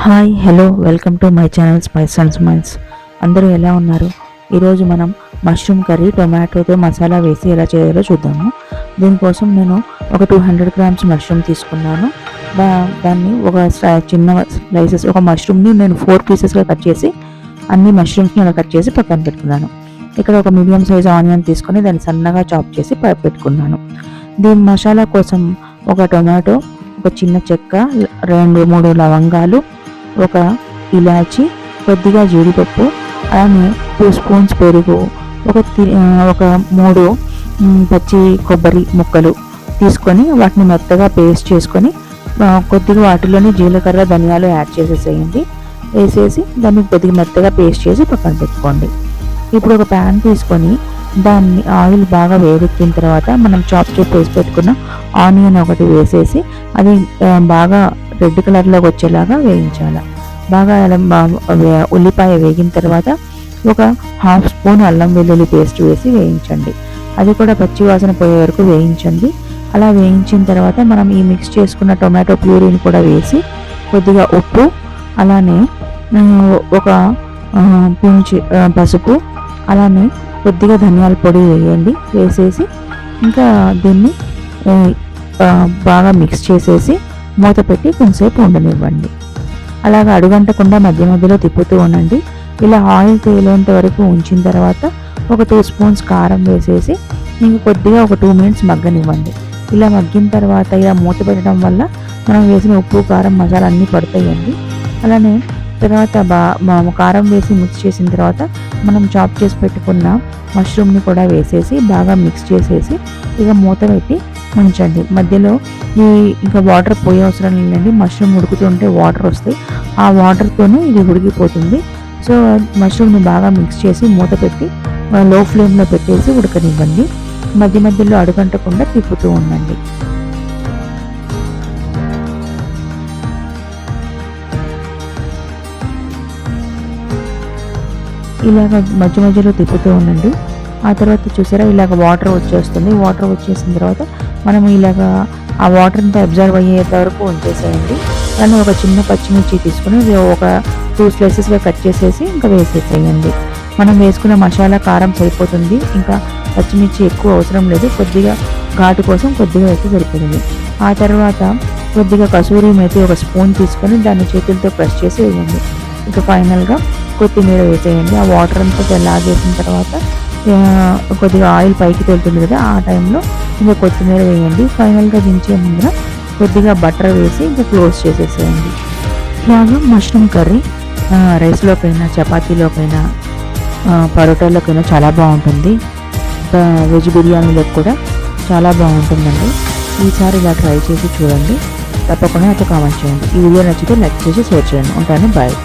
Hi hello welcome to my channel spice and smiles. అందరూ ఎలా ఉన్నారు? ఈరోజు మనం మష్రూమ్ కర్రీ టొమాటోతో మసాలా వేసి ఎలా చేయాలో చూద్దాము. దీనికోసం నేను ఒక 200 గ్రామ్స్ మష్రూమ్ తీసుకున్నాను. దాన్ని ఒక చిన్న స్లైసెస్, ఒక మష్రూమ్ని నేను 4 పీసెస్గా కట్ చేసి అన్ని మష్రూమ్స్ని అలా కట్ చేసి పక్కన పెట్టుకున్నాను. ఇక్కడ ఒక మీడియం సైజ్ ఆనియన్ తీసుకొని దాన్ని సన్నగా చాప్ చేసి పెట్టుకున్నాను. దీని మసాలా కోసం ఒక టొమాటో, ఒక చిన్న చెక్క, 2-3 లవంగాలు, ఒక ఇలాచి, కొద్దిగా జీడిపప్పు, అలానే 2 స్పూన్స్ పెరుగు, ఒక 3 పచ్చి కొబ్బరి ముక్కలు తీసుకొని వాటిని మెత్తగా పేస్ట్ చేసుకొని కొద్దిగా వాటిలోని జీలకర్ర, ధనియాలు యాడ్ చేసేసేయండి. వేసేసి దాన్ని కొద్దిగా మెత్తగా పేస్ట్ చేసి పక్కన పెట్టుకోండి. ఇప్పుడు ఒక ప్యాన్ తీసుకొని దాన్ని ఆయిల్ బాగా వేడెక్కిన తర్వాత మనం చాప్ చేసి పెట్టుకున్న ఆనియన్ ఒకటి వేసేసి అది బాగా రెడ్ కలర్లోకి వచ్చేలాగా వేయించాలి. బాగా ఉల్లిపాయ వేగిన తర్వాత ఒక 1/2 స్పూన్ అల్లం వెల్లుల్లి పేస్ట్ వేసి వేయించండి. అది కూడా పచ్చి వాసన పోయే వరకు వేయించండి. అలా వేయించిన తర్వాత మనం ఈ మిక్స్ చేసుకున్న టొమాటో ప్యూరీని కూడా వేసి కొద్దిగా ఉప్పు, అలానే ఒక పించ్ పసుపు, అలానే కొద్దిగా ధనియాల పొడి వేయండి. వేసేసి ఇంకా దీన్ని బాగా మిక్స్ చేసేసి మూత పెట్టి కొంచెంసేపు ఉండనివ్వండి. అలాగా అడుగంటకుండా మధ్య మధ్యలో తిప్పుతూ ఉండండి. ఇలా ఆయిల్ తేలేంత వరకు ఉంచిన తర్వాత ఒక 2 స్పూన్స్ కారం వేసేసి మీకు కొద్దిగా ఒక 2 మినిట్స్ మగ్గనివ్వండి. ఇలా మగ్గిన తర్వాత ఇలా మూత పెట్టడం వల్ల మనం వేసిన ఉప్పు, కారం, మసాలా అన్నీ పడతాయండి. అలానే తర్వాత కారం వేసి మిక్స్ చేసిన తర్వాత మనం చాప్ చేసి పెట్టుకున్న మష్రూమ్ని కూడా వేసేసి బాగా మిక్స్ చేసేసి ఇక మూత పెట్టి ఉంచండి. మధ్యలో ఇంకా వాటర్ పోయే అవసరం లేదండి. మష్రూమ్ ఉడుకుతుంటే వాటర్ వస్తాయి, ఆ వాటర్తోనే ఇది ఉడికిపోతుంది. సో మష్రూమ్ని బాగా మిక్స్ చేసి మూత పెట్టి లో ఫ్లేమ్లో పెట్టేసి ఉడకనివ్వండి. మధ్య మధ్యలో అడుగంటకుండా తిప్పుతూ ఉండండి. ఇలాగ మధ్య మధ్యలో తిప్పుతూ ఉండండి. ఆ తర్వాత చూసారా ఇలాగ వాటర్ వచ్చేస్తుంది. వాటర్ వచ్చేసిన తర్వాత మనం ఇలాగ ఆ వాటర్ అంతా అబ్జర్వ్ అయ్యేంత వరకు ఉంచేసేయండి. దాన్ని ఒక చిన్న పచ్చిమిర్చి తీసుకుని ఒక 2 స్లైసెస్గా కట్ చేసేసి ఇంకా వేసేసేయండి. మనం వేసుకున్న మసాలా కారం సరిపోతుంది, ఇంకా పచ్చిమిర్చి ఎక్కువ అవసరం లేదు. కొద్దిగా ఘాటు కోసం కొద్దిగా వేస్తే సరిపోతుంది. ఆ తర్వాత కొద్దిగా కసూరి మేతి ఒక స్పూన్ తీసుకొని దాన్ని చేతులతో ప్రెస్ చేసి వేయండి. ఇంకా ఫైనల్గా కొత్తిమీర వేసేయండి. ఆ వాటర్ అంతా లాగేసిన తర్వాత కొద్దిగా ఆయిల్ పైకి తేలుతుంది కదా, ఆ టైంలో ఇంకా కొత్తిమీర వేయండి. ఫైనల్గా దించే ముందర కొద్దిగా బటర్ వేసి ఇంకా క్లోజ్ చేసేసేయండి. ఇలాగా మష్రూమ్ కర్రీ రైస్లోకైనా, చపాతీలోకైనా, పరోటాలోకైనా చాలా బాగుంటుంది. వెజ్ బిర్యానీలోకి కూడా చాలా బాగుంటుందండి. ఈసారి ఇలా ట్రై చేసి చూడండి. తప్పకుండా అయితే కామెంట్ చేయండి. ఈ వీడియో నచ్చితే లైక్ చేసి షేర్ చేయండి. ఉంటాను, బాయ్.